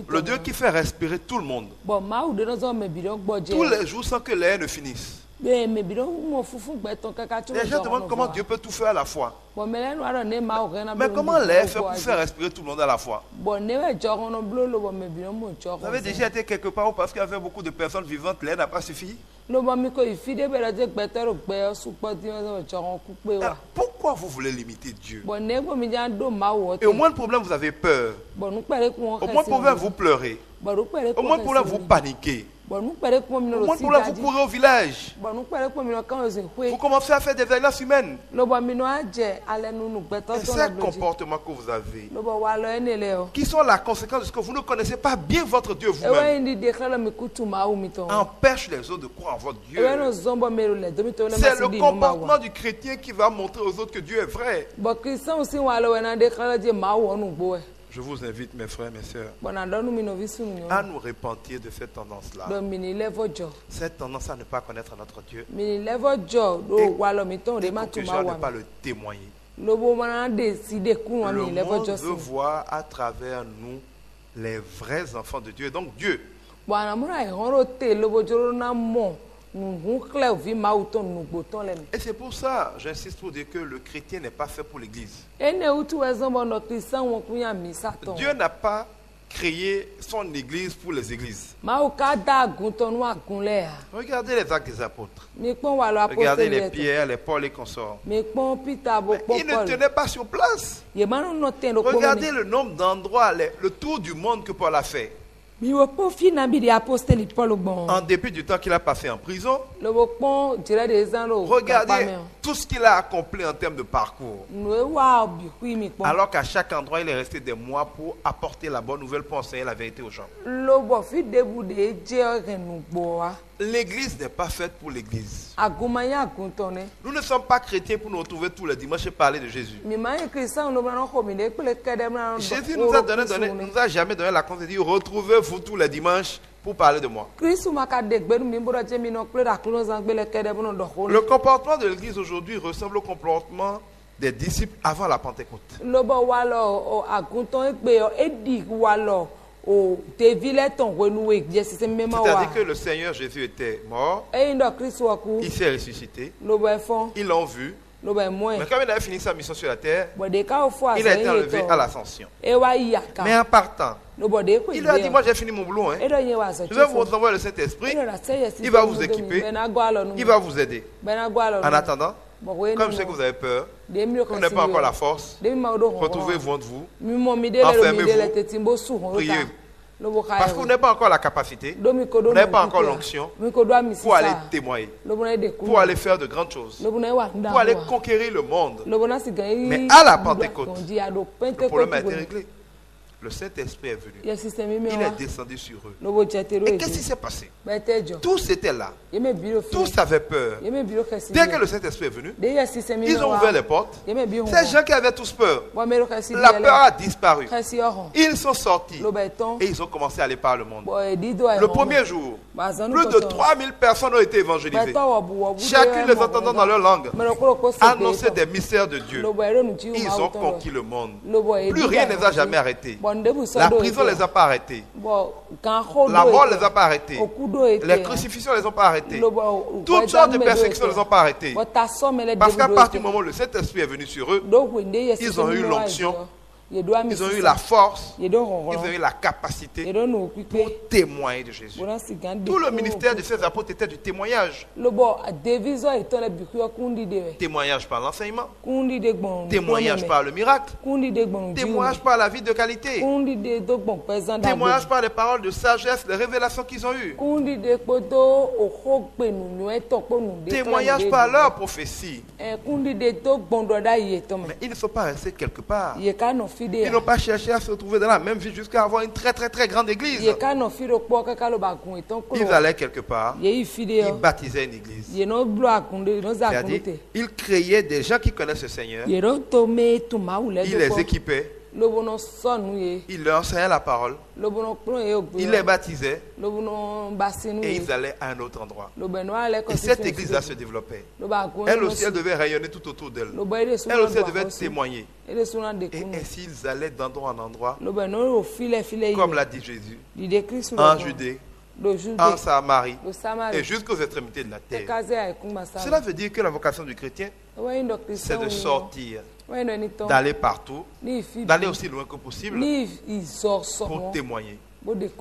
Le Dieu qui fait respirer tout le monde. Tous les jours sans que l'air ne finisse. Les gens demandent comment Dieu peut tout faire à la fois. Mais comment l'air fait pour faire respirer tout le monde à la fois? Vous avez déjà été quelque part où parce qu'il y avait beaucoup de personnes vivantes, l'air n'a pas suffi? Pourquoi vous voulez limiter Dieu? Et au moins de problème, vous avez peur. Au moins de problème, vous pleurez. Au moins de problème, vous paniquez. Au moins de problème, vous courez au village. Vous commencez à faire des violences humaines. Et ces comportements que vous avez, qui sont la conséquence de ce que vous ne connaissez pas bien votre Dieu vous-même, empêche les autres de croire en votre Dieu. C'est le comportement du chrétien qui va montrer aux autres que Dieu est vrai. Je vous invite, mes frères et mes sœurs, à nous repentir de cette tendance-là. Cette tendance à ne pas connaître notre Dieu. Et pour que je ne pas le témoigner. Le monde veut voir à travers nous les vrais enfants de Dieu. Et donc Dieu. Et c'est pour ça, j'insiste pour dire que le chrétien n'est pas fait pour l'église. Dieu n'a pas créé son église pour les églises. Regardez les actes des apôtres. Regardez les Pierre, les Paul et consorts. Ils ne tenaient pas sur place. Regardez le nombre d'endroits, le tour du monde que Paul a fait. En dépit du temps qu'il a passé en prison, regardez tout ce qu'il a accompli en termes de parcours. Alors qu'à chaque endroit, il est resté des mois pour apporter la bonne nouvelle, pour enseigner la vérité aux gens. L'église n'est pas faite pour l'église. Nous ne sommes pas chrétiens pour nous retrouver tous les dimanches et parler de Jésus. Jésus nous a jamais donné la conseil de dire retrouvez-vous tous les dimanches pour parler de moi. Le comportement de l'église aujourd'hui ressemble au comportement des disciples avant la Pentecôte. C'est-à-dire que le Seigneur Jésus était mort, il s'est ressuscité, ils l'ont vu, mais quand il a fini sa mission sur la terre, il a été enlevé à l'ascension. Mais en partant, il lui a dit, moi j'ai fini mon boulot, je vais vous envoyer le Saint-Esprit, il va vous équiper, il va vous aider. En attendant, comme je sais que vous avez peur, que vous n'avez pas encore la force, retrouvez-vous entre vous, enfermez-vous, priez. Parce que vous n'avez pas encore la capacité, vous n'avez pas encore l'onction pour aller témoigner, pour aller faire de grandes choses, pour aller conquérir le monde. Mais à la Pentecôte, le problème a été réglé. Le Saint-Esprit est venu. Il est descendu sur eux. Et qu'est-ce qui s'est passé? Tous étaient là. Tous avaient peur. Dès que le Saint-Esprit est venu, ils ont ouvert les portes. Ces gens qui avaient tous peur, la peur a disparu. Ils sont sortis et ils ont commencé à aller par le monde. Le premier jour, plus de 3000 personnes ont été évangélisées. Chacune les entendant dans leur langue annoncer des mystères de Dieu. Ils ont conquis le monde. Plus rien ne les a jamais arrêtés. La prison ne les a pas arrêtés. La mort ne les a pas arrêtés. Les crucifixions ne les ont pas arrêtés. Toutes sortes de persécutions ne les ont pas arrêtés. Parce qu'à partir du moment où le Saint-Esprit est venu sur eux, ils ont eu l'onction. Ils ont eu la force, ils ont eu la capacité pour témoigner de Jésus. Tout le ministère de ces apôtres était du témoignage. Témoignage par l'enseignement, témoignage par le miracle, témoignage par la vie de qualité, témoignage par les paroles de sagesse, les révélations qu'ils ont eues, témoignage par leur prophétie. Mais ils ne sont pas restés quelque part. Ils n'ont pas cherché à se retrouver dans la même ville jusqu'à avoir une très très très grande église. Ils allaient quelque part, ils baptisaient une église. C'est-à-dire, ils créaient des gens qui connaissent le Seigneur, ils les équipaient, ils leur enseignaient la parole, ils les baptisaient et ils allaient à un autre endroit. Et cette église-là se développait. Elle aussi, elle devait rayonner tout autour d'elle. Elle aussi, elle devait témoigner. Et ainsi, ils allaient d'endroit en endroit, comme l'a dit Jésus, en Judée, en Samarie et jusqu'aux extrémités de la terre. Cela veut dire que la vocation du chrétien, c'est de sortir, d'aller partout, d'aller aussi loin que possible pour témoigner.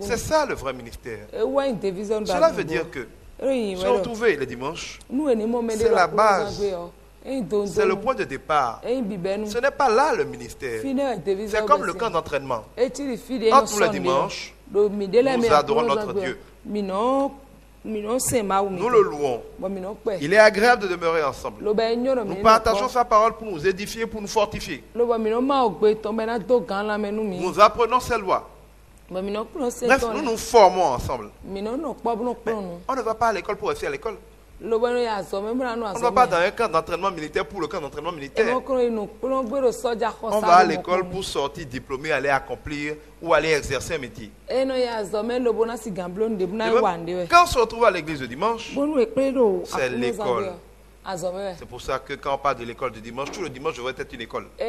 C'est ça le vrai ministère. Cela veut dire que se retrouver les dimanches, c'est la base. C'est le point de départ. Ce n'est pas là le ministère. C'est comme le camp d'entraînement. Entre tous les dimanches, nous adorons notre Dieu. Nous le louons. Il est agréable de demeurer ensemble. Nous partageons sa parole pour nous édifier, pour nous fortifier. Nous apprenons ses lois. Bref, nous nous formons ensemble. Mais on ne va pas à l'école pour rester à l'école. On ne va pas dans un camp d'entraînement militaire pour le camp d'entraînement militaire. On va à l'école pour sortir diplômé, aller accomplir ou aller exercer un métier. Quand on se retrouve à l'église le dimanche, c'est l'école. C'est pour ça que quand on parle de l'école du dimanche, tout le dimanche devrait être une école. Quand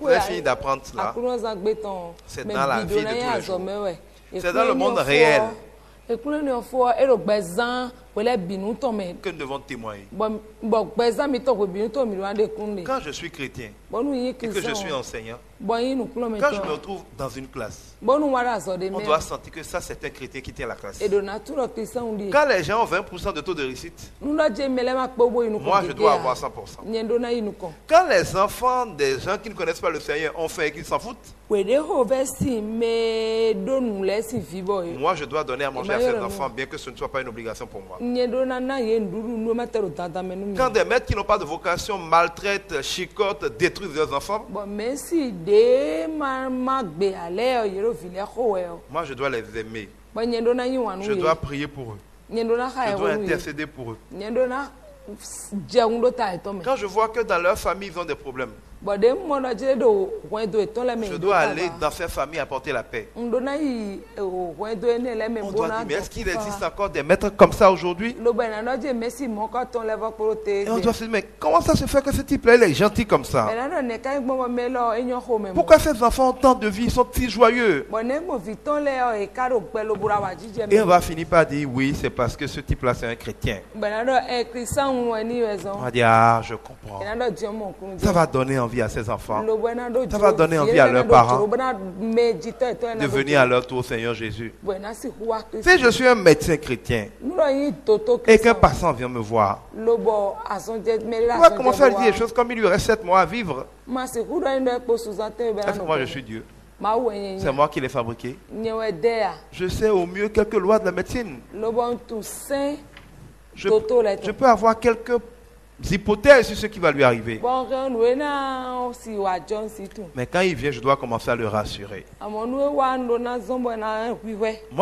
vous avez fini d'apprendre cela, c'est dans la vie de tous les jours. C'est dans le monde réel que nous devons témoigner. Quand je suis chrétien et que je suis enseignant, quand je me retrouve dans une classe, on doit sentir que ça c'est un chrétien qui tient la classe. Quand les gens ont 20% de taux de réussite, moi je dois avoir 100%. Quand les enfants des gens qui ne connaissent pas le Seigneur ont fait et qu'ils s'en foutent, moi je dois donner à manger à ces enfants bien que ce ne soit pas une obligation pour moi. Quand des maîtres qui n'ont pas de vocation maltraitent, chicotent, détruisent leurs enfants, moi je dois les aimer. Je dois prier pour eux. Je dois intercéder pour eux. Quand je vois que dans leur famille ils ont des problèmes, je dois aller dans ces familles apporter la paix. On doit dire, mais est-ce qu'il existe encore des maîtres comme ça aujourd'hui? Et on doit se dire, mais comment ça se fait que ce type-là il est gentil comme ça? Pourquoi ces enfants ont tant de vie, ils sont si joyeux? Et on va finir par dire, oui, c'est parce que ce type-là c'est un chrétien. On va dire, ah, je comprends. Ça va donner envie à ses enfants. Ça va donner envie à leurs parents de venir à leur tour au Seigneur Jésus. Si je suis un médecin chrétien et qu'un passant vient me voir, on va commencer à lui dire des choses comme il lui reste 7 mois à vivre. Est-ce que moi je suis Dieu? C'est moi qui l'ai fabriqué. Je sais au mieux quelques lois de la médecine. Je peux avoir quelques hypothèses sur ce qui va lui arriver. Mais quand il vient, je dois commencer à le rassurer. Moi,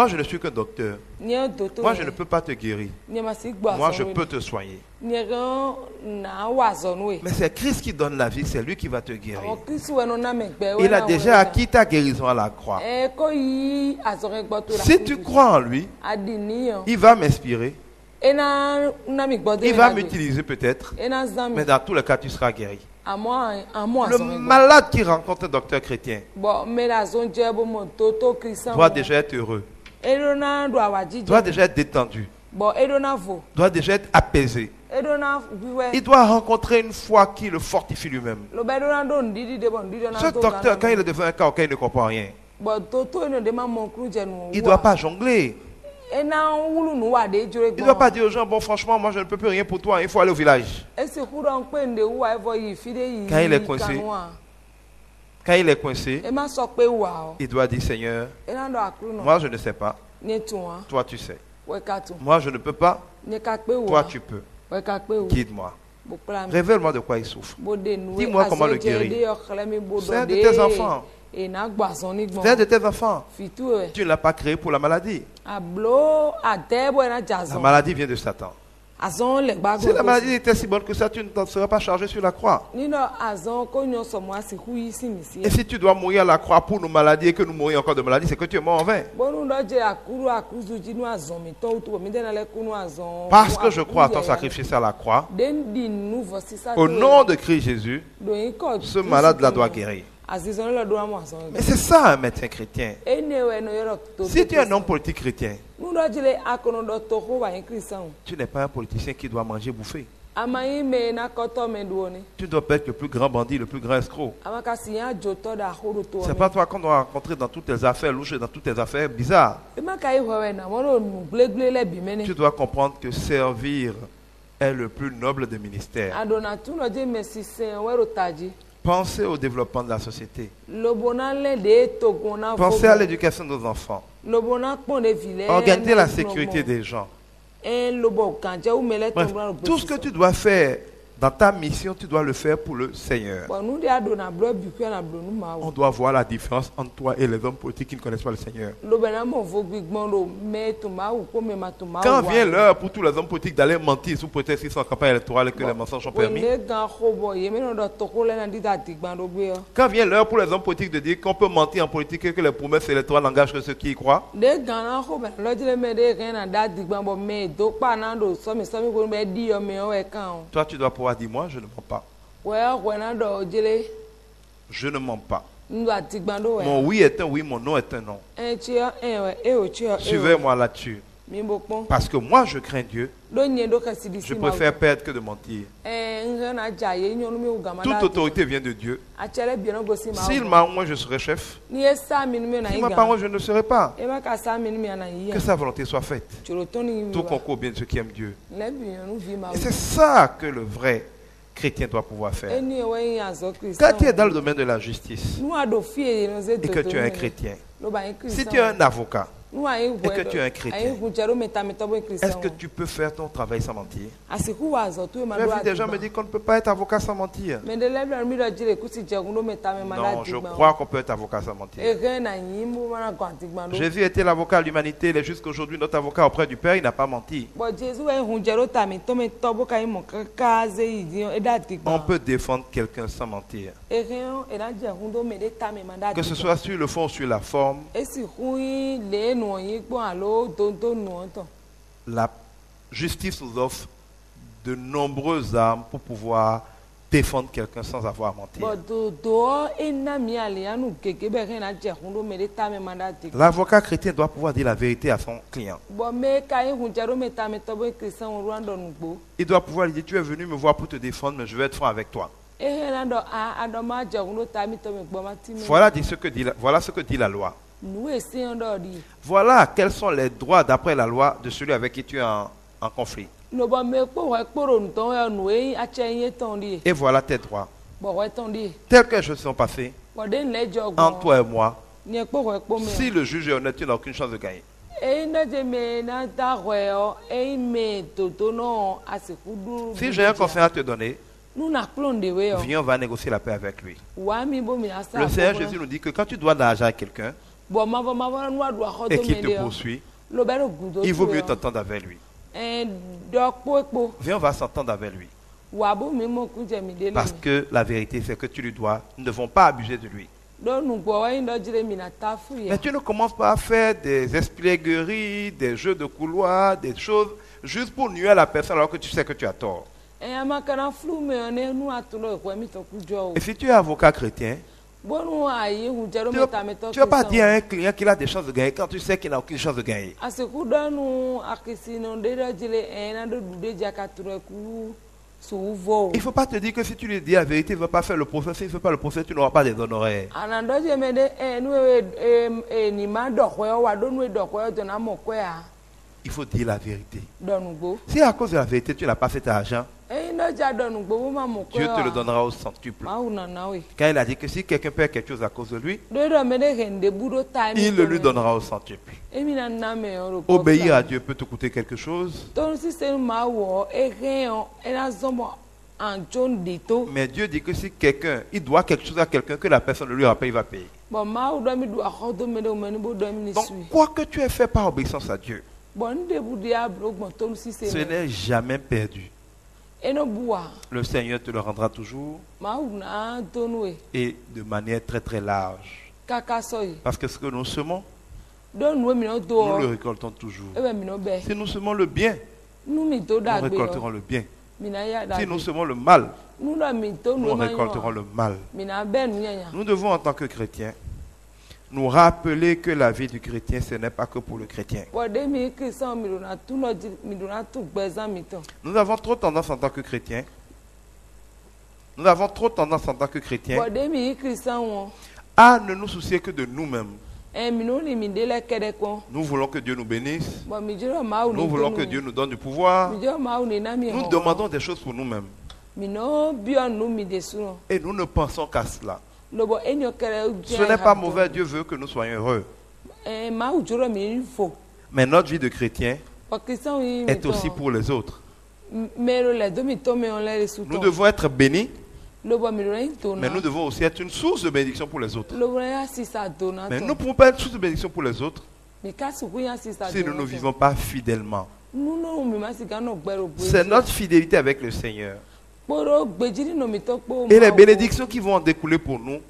je ne suis qu'un docteur. Moi, je ne peux pas te guérir. Moi, je peux te soigner. Mais c'est Christ qui donne la vie, c'est lui qui va te guérir. Il a déjà acquis ta guérison à la croix. Si tu crois en lui, il va m'inspirer. Il va m'utiliser peut-être, mais dans tous les cas, tu seras guéri. Le malade qui rencontre un docteur chrétien doit déjà être heureux, doit déjà être détendu, doit déjà être apaisé. Il doit rencontrer une foi qui le fortifie lui-même. Ce docteur, quand il est devant un cas auquel il ne comprend rien, il ne doit pas jongler. Il ne doit pas dire aux gens, bon franchement, moi je ne peux plus rien pour toi, il faut aller au village. Quand il est coincé, il doit dire, Seigneur, moi je ne sais pas, toi tu sais. Moi je ne peux pas, toi tu peux. Guide-moi. Révèle-moi de quoi il souffre. Dis-moi comment le guérir. C'est un de tes enfants. C'est un de tes enfants. Tu ne l'as pas créé pour la maladie. La maladie vient de Satan. Si la maladie était si bonne que ça, tu ne t'en serais pas chargé sur la croix. Et si tu dois mourir à la croix pour nos maladies et que nous mourions encore de maladies, c'est que tu es mort en vain. Parce que je crois à ton sacrifice à la croix, au nom de Christ Jésus, ce malade-là doit guérir. Mais c'est ça un médecin chrétien. Si tu es un homme politique chrétien, tu n'es pas un politicien qui doit manger bouffer. Tu dois pas être le plus grand bandit, le plus grand escroc. C'est pas toi qu'on doit rencontrer dans toutes tes affaires louches, dans toutes tes affaires bizarres. Tu dois comprendre que servir est le plus noble des ministères. Pensez au développement de la société. Pensez à l'éducation de nos enfants. Organisez la sécurité des gens. Bref, tout ce que tu dois faire dans ta mission, tu dois le faire pour le Seigneur. On doit voir la différence entre toi et les hommes politiques qui ne connaissent pas le Seigneur. Quand vient l'heure pour tous les hommes politiques d'aller mentir sous prétexte qu'ils sont en campagne électorale et que les mensonges sont permis. Quand vient l'heure pour les hommes politiques de dire qu'on peut mentir en politique et que les promesses électorales n'engagent que ceux qui y croient. Toi, tu dois pouvoir dire, moi, je ne mens pas. Je ne mens pas. Mon oui est un oui, mon non est un non. Suivez-moi là-dessus. Parce que moi, je crains Dieu. Je préfère perdre que de mentir. Toute autorité vient de Dieu. S'il m'a moi, je serai chef. S'il m'a pas moi, je ne serai pas. Que sa volonté soit faite. Tout concourt bien de ceux qui aiment Dieu. Et c'est ça que le vrai chrétien doit pouvoir faire. Quand tu es dans le domaine de la justice et que tu es un chrétien, si tu es un avocat, et que tu es un chrétien, est-ce que tu peux faire ton travail sans mentir? J'ai vu des gens me dire qu'on ne peut pas être avocat sans mentir. Non, je crois qu'on peut être avocat sans mentir. Jésus était l'avocat à l'humanité, et jusqu'aujourd'hui notre avocat auprès du Père, il n'a pas menti. On peut défendre quelqu'un sans mentir. Que ce soit sur le fond ou sur la forme. La justice nous offre de nombreuses armes pour pouvoir défendre quelqu'un sans avoir à mentir. L'avocat chrétien doit pouvoir dire la vérité à son client. Il doit pouvoir lui dire, tu es venu me voir pour te défendre, mais je vais être franc avec toi. Voilà ce que dit la loi. Voilà quels sont les droits d'après la loi de celui avec qui tu es en conflit. Et voilà tes droits. Tels que les choses sont passées entre toi et moi. Si le juge est honnête, tu n'as aucune chance de gagner. Si j'ai un conseil à te donner, viens, on va négocier la paix avec lui. Le Seigneur Jésus nous dit que quand tu dois de l'argent à quelqu'un et qu'il te poursuit, il vaut mieux t'entendre avec lui. Viens, on va s'entendre avec lui. Parce que la vérité, c'est que tu lui dois. Nous ne devons pas abuser de lui. Mais tu ne commences pas à faire des espiègleries, des jeux de couloir, des choses juste pour nuire à la personne alors que tu sais que tu as tort. Et si tu es avocat chrétien, tu ne vas pas dire à un client qu'il a des chances de gagner quand tu sais qu'il n'a aucune chance de gagner. Il ne faut pas te dire que si tu lui dis la vérité, il ne veut pas faire le procès. S'il ne fait pas le procès, tu n'auras pas des honoraires. Il faut dire la vérité. Si à cause de la vérité, tu n'as pas fait argent, Dieu te le donnera au centuple. Quand il a dit que si quelqu'un perd quelque chose à cause de lui, il le lui donnera au centuple. Obéir à Dieu peut te coûter quelque chose. Mais Dieu dit que si quelqu'un, il doit quelque chose à quelqu'un que la personne ne lui rappelle, il va payer. Donc, quoi que tu aies fait par obéissance à Dieu, ce n'est jamais perdu. Le Seigneur te le rendra toujours et de manière très très large. Parce que ce que nous semons, nous le récoltons toujours. Si nous semons le bien, nous récolterons le bien. Si nous semons le mal, nous récolterons le mal. Nous devons, en tant que chrétiens, nous rappeler que la vie du chrétien, ce n'est pas que pour le chrétien. Nous avons trop tendance en tant que chrétiens, à ne nous soucier que de nous-mêmes. Nous voulons que Dieu nous bénisse. Nous voulons que Dieu nous donne du pouvoir. Nous demandons des choses pour nous-mêmes. Et nous ne pensons qu'à cela. Ce n'est pas mauvais, Dieu veut que nous soyons heureux. Mais notre vie de chrétien est aussi pour les autres. Nous devons être bénis, mais nous devons aussi être une source de bénédiction pour les autres. Mais nous ne pouvons pas être une source de bénédiction pour les autres si nous ne vivons pas fidèlement. C'est notre fidélité avec le Seigneur et les bénédictions qui vont en découler pour nous,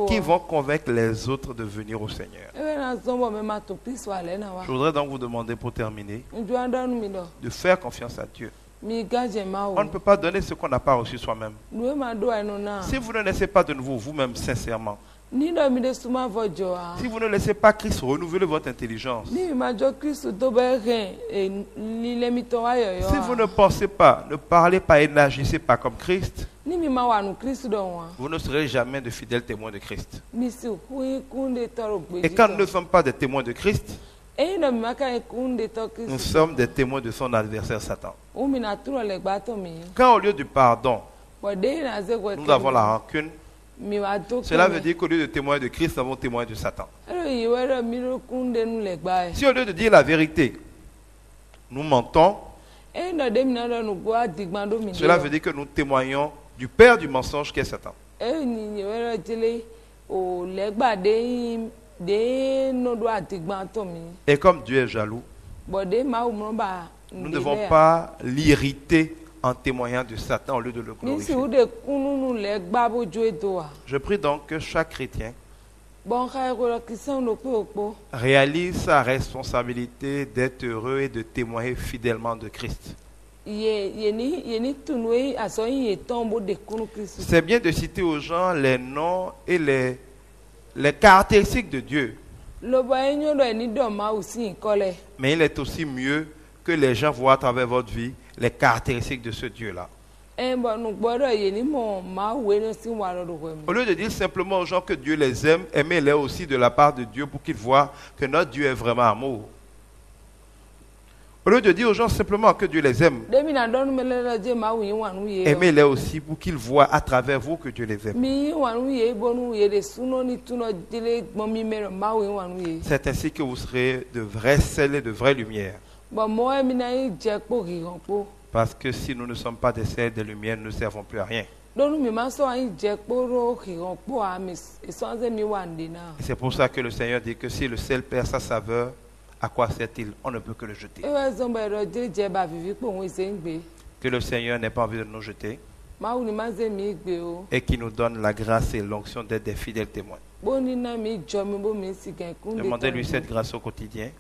qui vont convaincre les autres de venir au Seigneur. Je voudrais donc vous demander, pour terminer, de faire confiance à Dieu. On ne peut pas donner ce qu'on n'a pas reçu soi-même. Si vous ne laissez pas de nouveau vous-même sincèrement, si vous ne laissez pas Christ renouveler votre intelligence, si vous ne pensez pas, ne parlez pas et n'agissez pas comme Christ, vous ne serez jamais de fidèles témoins de Christ. Et quand nous ne sommes pas des témoins de Christ, nous sommes des témoins de son adversaire Satan. Quand au lieu du pardon, nous avons la rancune, cela veut dire qu'au lieu de témoigner de Christ, nous avons témoigné de Satan. Si au lieu de dire la vérité, nous mentons, cela veut dire que nous témoignons du père du mensonge qui est Satan. Et comme Dieu est jaloux, nous ne devons pas l'irriter en témoignant de Satan au lieu de le glorifier. Je prie donc que chaque chrétien réalise sa responsabilité d'être heureux et de témoigner fidèlement de Christ. C'est bien de citer aux gens les noms et les caractéristiques de Dieu. Mais il est aussi mieux que les gens voient à travers votre vie les caractéristiques de ce Dieu-là. Au lieu de dire simplement aux gens que Dieu les aime, aimez-les aussi de la part de Dieu pour qu'ils voient que notre Dieu est vraiment amour. Au lieu de dire aux gens simplement que Dieu les aime, aimez-les aussi pour qu'ils voient à travers vous que Dieu les aime. C'est ainsi que vous serez de vrais sel et de vraies lumières. Parce que si nous ne sommes pas des sels et des lumières, nous ne servons plus à rien. C'est pour ça que le Seigneur dit que si le sel perd sa saveur, à quoi sert-il? On ne peut que le jeter. Que le Seigneur n'ait pas envie de nous jeter et qu'il nous donne la grâce et l'onction d'être des fidèles témoins. Demandez-lui cette grâce au quotidien,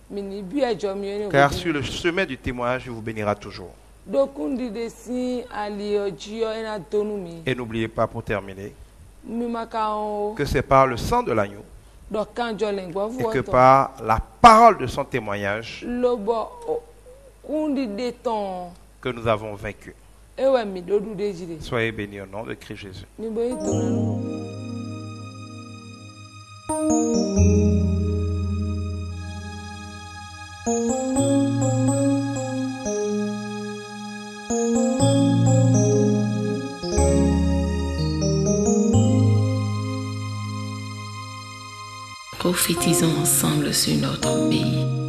car sur le chemin du témoignage, il vous bénira toujours. Et n'oubliez pas, pour terminer, que c'est par le sang de l'agneau et que par la parole de son témoignage que nous avons vaincu. Soyez bénis au nom de Christ Jésus. Prophétisons ensemble sur notre pays.